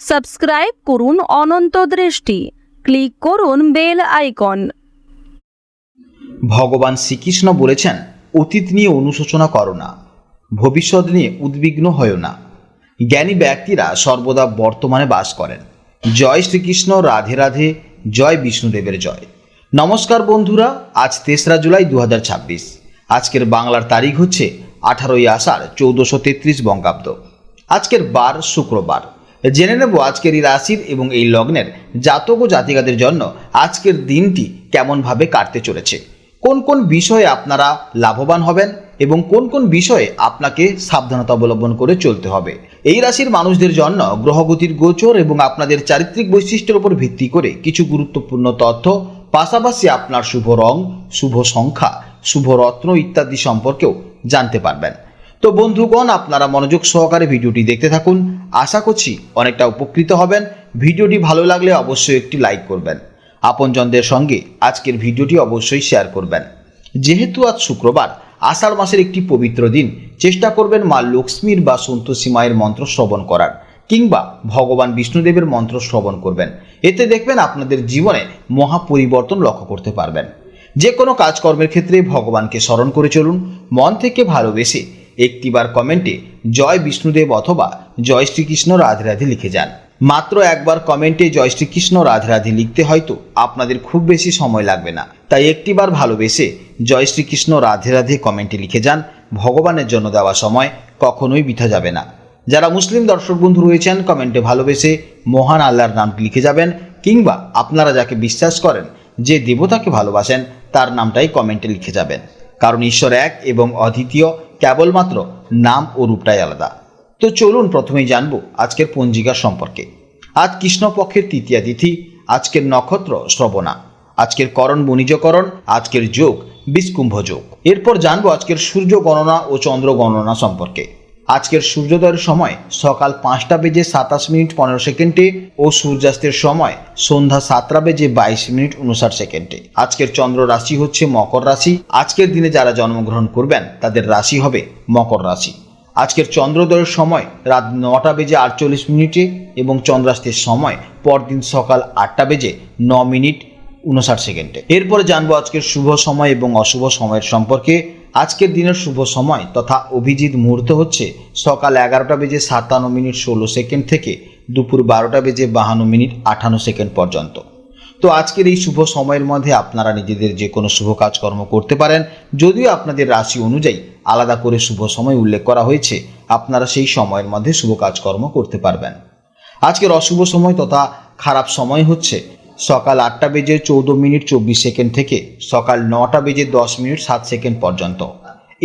Subscribe করুন অনন্ত দৃষ্টি, click করুন বেল আইকন। ভগবান শ্রীকৃষ্ণ বলেছেন, অতীত নিয়ে অনুশোচনা করো না, ভবিষ্যৎ নিয়ে উদ্বিগ্ন হয়ো না। জ্ঞানী ব্যক্তিরা সর্বদা বর্তমানে বাস করেন। জয় শ্রীকৃষ্ণ, রাধে রাধে, জয় বিষ্ণুদেবের জয়। নমস্কার বন্ধুরা, আজ 3রা জুলাই 2026। আজকের বাংলার তারিখ হচ্ছে 18ই আষাঢ় 1433 বঙ্গাব্দ। আজকের বার শুক্রবার। জেনে নেব আজকের এই রাশির এবং এই লগ্নের জাতক ও জাতিকাদের জন্য আজকের দিনটি কেমনভাবে কাটতে চলেছে, কোন কোন বিষয়ে আপনারা লাভবান হবেন এবং কোন কোন বিষয়ে আপনাকে সাবধানতা অবলম্বন করে চলতে হবে। এই রাশির মানুষদের জন্য গ্রহগতির গোচর এবং আপনাদের চারিত্রিক বৈশিষ্ট্যের উপর ভিত্তি করে কিছু গুরুত্বপূর্ণ তথ্য, পাশাপাশি আপনার শুভ রং, শুভ সংখ্যা, শুভ রত্ন ইত্যাদি সম্পর্কেও জানতে পারবেন। তো বন্ধুগণ, আপনারা মনোযোগ সহকারে ভিডিওটি দেখতে থাকুন। আশা করছি অনেকটা উপকৃত হবেন। ভিডিওটি ভালো লাগলে অবশ্যই একটি লাইক করবেন। আপনজনদের সঙ্গে আজকের ভিডিওটি অবশ্যই শেয়ার করবেন। যেহেতু আজ শুক্রবার, আষাঢ় মাসের একটি পবিত্র দিন, চেষ্টা করবেন মা লক্ষ্মীর বা সন্তোষী মায়ের মন্ত্র শ্রবণ করার, কিংবা ভগবান বিষ্ণুদেবের মন্ত্র শ্রবণ করবেন। এতে দেখবেন আপনাদের জীবনে মহা পরিবর্তন লক্ষ্য করতে পারবেন। যে কোনো কাজকর্মের ক্ষেত্রে ভগবানকে স্মরণ করে চলুন। মন থেকে ভালোবেসে একটিবার কমেন্টে জয় বিষ্ণুদেব অথবা জয় শ্রীকৃষ্ণ রাধে রাধে লিখে যান। মাত্র একবার কমেন্টে জয় শ্রীকৃষ্ণ রাধে রাধে লিখতে হয়তো আপনাদের খুব বেশি সময় লাগবে না, তাই একটিবার ভালোবেসে জয় শ্রীকৃষ্ণ রাধে রাধে কমেন্টে লিখে যান। ভগবানের জন্য দেওয়া সময় কখনোই বৃথা যাবে না। যারা মুসলিম দর্শক বন্ধু রয়েছেন, কমেন্টে ভালোবেসে মহান আল্লাহর নামটি লিখে যাবেন, কিংবা আপনারা যাকে বিশ্বাস করেন, যে দেবতাকে ভালোবাসেন, তার নামটাই কমেন্টে লিখে যাবেন। কারণ ঈশ্বর এক এবং অদ্বিতীয়, কেবলমাত্র নাম ও রূপটাই আলাদা। তো চলুন প্রথমেই জানবো আজকের পঞ্জিকা সম্পর্কে। আজ কৃষ্ণপক্ষের তৃতীয়া তিথি, আজকের নক্ষত্র শ্রবণা, আজকের করণ বণিজকরণ, আজকের যোগ বিষকুম্ভ যোগ। এরপর জানবো আজকের সূর্য গণনা ও চন্দ্র গণনা সম্পর্কে। আজকের সূর্যোদয়ের সময় সকাল 5:27:15 ও সূর্যাস্তের সময় সন্ধ্যা 7:22:59। আজকের চন্দ্র রাশি হচ্ছে মকর রাশি। আজকের দিনে যারা জন্মগ্রহণ করবেন তাদের রাশি হবে মকর রাশি। আজকের চন্দ্রোদয়ের সময় রাত 9:48 এবং চন্দ্রাস্তের সময় পরদিন সকাল 8:09:59। এরপরে জানবো আজকের শুভ সময় এবং অশুভ সময়ের সম্পর্কে। আজকের দিনের শুভ সময় তথা অভিজিৎ মুহূর্ত হচ্ছে সকাল 11:57:16 থেকে দুপুর 12:52:58 পর্যন্ত। তো আজকের এই শুভ সময়ের মধ্যে আপনারা নিজেদের যে কোনো শুভ কাজকর্ম করতে পারেন। যদিও আপনাদের রাশি অনুযায়ী আলাদা করে শুভ সময় উল্লেখ করা হয়েছে, আপনারা সেই সময়ের মধ্যে শুভ কাজকর্ম করতে পারবেন। আজকের অশুভ সময় তথা খারাপ সময় হচ্ছে সকাল 8:14:24 থেকে সকাল 9:10:07 পর্যন্ত।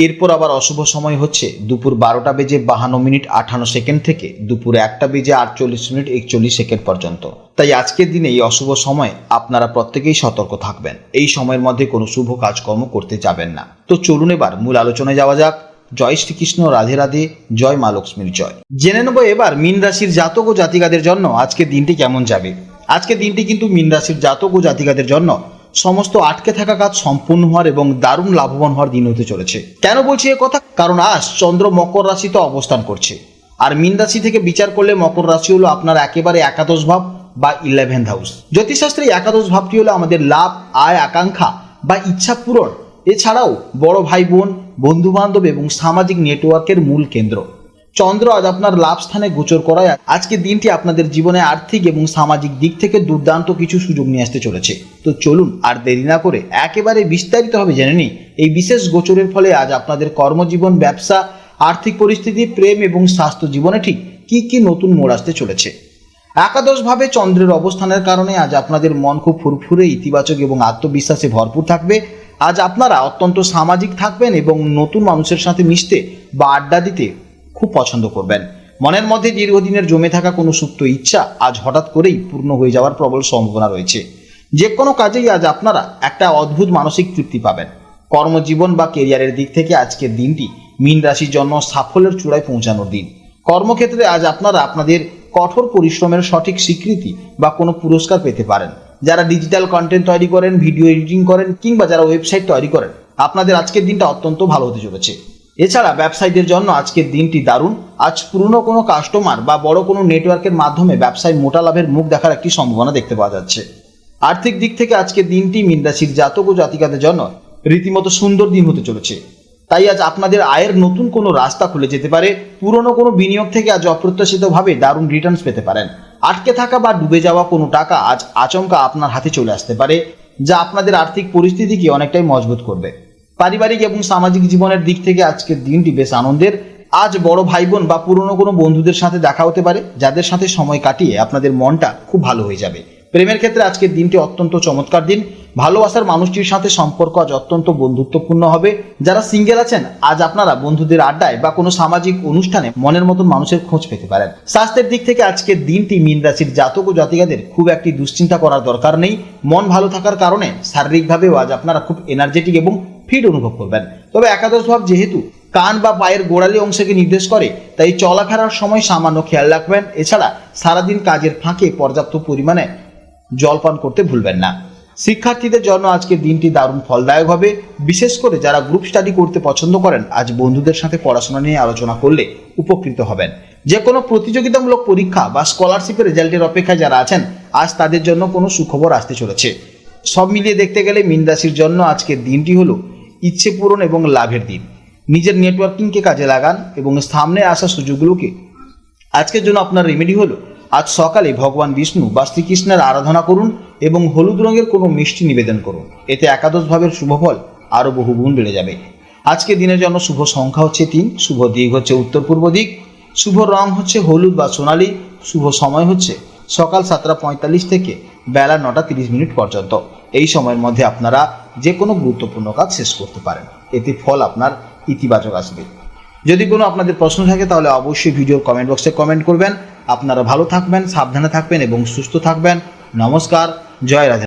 এরপর আবার অশুভ সময় হচ্ছে দুপুর 12:52:58 থেকে দুপুর 1:48:41 পর্যন্ত। তাই আজকের দিনে এই অশুভ সময় আপনারা প্রত্যেকেই সতর্ক থাকবেন। এই সময়ের মধ্যে কোনো শুভ কাজকর্ম করতে যাবেন না। তো চলুন এবার মূল আলোচনায় যাওয়া যাক। জয় শ্রীকৃষ্ণ, রাধে রাধে, জয় মা লক্ষ্মীর জয়। জেনে নেব এবার মীন রাশির জাতক ও জাতিকাদের জন্য আজকের দিনটি কেমন যাবে। আজকের দিনটি কিন্তু মীন রাশির জাতক ও জাতিকাদের জন্য সমস্ত আটকে থাকা কাজ সম্পূর্ণ হওয়ার এবং দারুণ লাভবান হওয়ার দিন হতে চলেছে। কেন বলছি এ কথা? কারণ আজ চন্দ্র মকর রাশিতে অবস্থান করছে, আর মীন রাশি থেকে বিচার করলে মকর রাশি হলো আপনার একেবারে একাদশ ভাব বা 11th হাউস। জ্যোতিষশাস্ত্রে একাদশ ভাবটি হলো আমাদের লাভ, আয়, আকাঙ্ক্ষা বা ইচ্ছা পূরণ, এছাড়াও বড় ভাই বোন, বন্ধু বান্ধব এবং সামাজিক নেটওয়ার্কের মূল কেন্দ্র। চন্দ্র আজ আপনার লাভ স্থানে গোচর করায় আজকের দিনটি আপনাদের জীবনে আর্থিক এবং সামাজিক দিক থেকে দুর্দান্ত কিছু সুযোগ নিয়ে আসতে চলেছে। তো চলুন আর দেরি না করে একেবারে বিস্তারিতভাবে জেনে নিই এই বিশেষ গোচরের ফলে আজ আপনাদের কর্মজীবন, ব্যবসা, আর্থিক পরিস্থিতি, প্রেম এবং স্বাস্থ্য জীবনে ঠিক কি কি নতুন মোড় আসতে চলেছে। একাদশভাবে চন্দ্রের অবস্থানের কারণে আজ আপনাদের মন খুব ফুরফুরে, ইতিবাচক এবং আত্মবিশ্বাসে ভরপুর থাকবে। আজ আপনারা অত্যন্ত সামাজিক থাকবেন এবং নতুন মানুষের সাথে মিশতে বা আড্ডা দিতে খুব পছন্দ করবেন। মনের মধ্যে দীর্ঘদিনের জমে থাকা কোনো সুপ্ত ইচ্ছা আজ হঠাৎ করেই পূর্ণ হয়ে যাওয়ার প্রবল সম্ভাবনা রয়েছে। যে কোনো কাজেই আজ আপনারা একটা অদ্ভুত মানসিক তৃপ্তি পাবেন। কর্মজীবন বা কেরিয়ারের দিক থেকে আজকের দিনটি মীন রাশির জন্য সাফল্যের চূড়ায় পৌঁছানোর দিন। কর্মক্ষেত্রে আজ আপনারা আপনাদের কঠোর পরিশ্রমের সঠিক স্বীকৃতি বা কোনো পুরস্কার পেতে পারেন। যারা ডিজিটাল কন্টেন্ট তৈরি করেন, ভিডিও এডিটিং করেন, কিংবা যারা ওয়েবসাইট তৈরি করেন, আপনাদের আজকের দিনটা অত্যন্ত ভালো হতে চলেছে। এছাড়া ব্যবসায়ীদের জন্য আজকের দিনটি দারুণ। আজ পুরনো কোনো কাস্টমার বা বড় কোনো নেটওয়ার্কের মাধ্যমে ব্যবসায় মোটা লাভের মুখ দেখার একটি সম্ভাবনা দেখতে পাওয়া যাচ্ছে। আর্থিক দিক থেকে আজকের দিনটি মীন রাশির জাতক ও জাতিকাদের জন্য রীতিমতো সুন্দর দিন হতে চলেছে। তাই আজ আপনাদের আয়ের নতুন কোনো রাস্তা খুলে যেতে পারে। পুরনো কোনো বিনিয়োগ থেকে আজ অপ্রত্যাশিতভাবে দারুণ রিটার্নস পেতে পারেন। আটকে থাকা বা ডুবে যাওয়া কোনো টাকা আজ আচমকা আপনার হাতে চলে আসতে পারে, যা আপনাদের আর্থিক পরিস্থিতিকে অনেকটাই মজবুত করবে। পারিবারিক এবং সামাজিক জীবনের দিক থেকে আজকের দিনটি বেশ আনন্দের। আজ বড় ভাই বোন বা পুরনো কোনো বন্ধুদের সাথে দেখা হতে পারে, যাদের সাথে সময় কাটিয়ে আপনাদের মনটা খুব ভালো হয়ে যাবে। প্রেমের ক্ষেত্রে আজকের দিনটি অত্যন্ত চমৎকার দিন। ভালোবাসার মানুষটির সাথে সম্পর্ক আজ অত্যন্ত বন্ধুত্বপূর্ণ হবে। যারা সিঙ্গেল আছেন, আজ আপনারা বন্ধুদের আড্ডায় বা কোনো সামাজিক অনুষ্ঠানে মনের মতন মানুষের খোঁজ পেতে পারেন। স্বাস্থ্যের দিক থেকে আজকের দিনটি মীন রাশির জাতক ও জাতিকাদের খুব একটি দুশ্চিন্তা করার দরকার নেই। মন ভালো থাকার কারণে শারীরিকভাবেও আজ আপনারা খুব এনার্জেটিক এবং ফিট অনুভব করবেন। তবে একাদশ ভাব যেহেতু কান বা পায়ের গোড়ালি অংশকে নির্দেশ করে, তাই চলাফেরার সময় সামান্য খেয়াল রাখবেন। এছাড়া সারাদিন কাজের ফাঁকে পর্যাপ্ত পরিমাণে জল পান করতে ভুলবেন না। শিক্ষার্থীদের জন্য আজকের দিনটি দারুণ ফলদায়ক হবে। বিশেষ করে যারা গ্রুপ স্টাডি করতে পছন্দ করেন, আজ বন্ধুদের সাথে পড়াশোনা নিয়ে আলোচনা করলে উপকৃত হবেন। যে কোনো প্রতিযোগিতামূলক পরীক্ষা বা স্কলারশিপের রেজাল্টের অপেক্ষায় যারা আছেন, আজ তাদের জন্য কোনো সুখবর আসতে চলেছে। সব মিলিয়ে দেখতে গেলে মীন রাশির জন্য আজকের দিনটি হলো ইচ্ছে পূরণ এবং লাভের দিন। নিজের নেটওয়ার্কিংকে কাজে লাগান এবং সামনে আসা সুযোগগুলোকে। আজকের জন্য আপনার রেমেডি হলো আজ সকালে ভগবান বিষ্ণু বা শ্রীকৃষ্ণের আরাধনা করুন এবং হলুদ রঙের কোনো মিষ্টি নিবেদন করুন। এতে একাদশ ভাবের শুভফল আরও বহুগুণ বেড়ে যাবে। আজকে দিনের জন্য শুভ সংখ্যা হচ্ছে 3, শুভ দিক হচ্ছে উত্তর পূর্ব দিক, শুভ রং হচ্ছে হলুদ বা সোনালী, শুভ সময় হচ্ছে সকাল 7:45 থেকে বেলা 9:30 পর্যন্ত। এই সময়ের মধ্যে আপনারা যে কোনো গুরুত্বপূর্ণ কাজ শেষ করতে পারেন। এতে ফল আপনার ইতিবাচক আসবে। যদি কোনো আপনাদের প্রশ্ন থাকে তাহলে অবশ্যই ভিডিওর কমেন্ট বক্সে কমেন্ট করবেন। আপনারা ভালো থাকবেন, সাবধানে থাকবেন এবং সুস্থ থাকবেন। নমস্কার, জয় রাধে।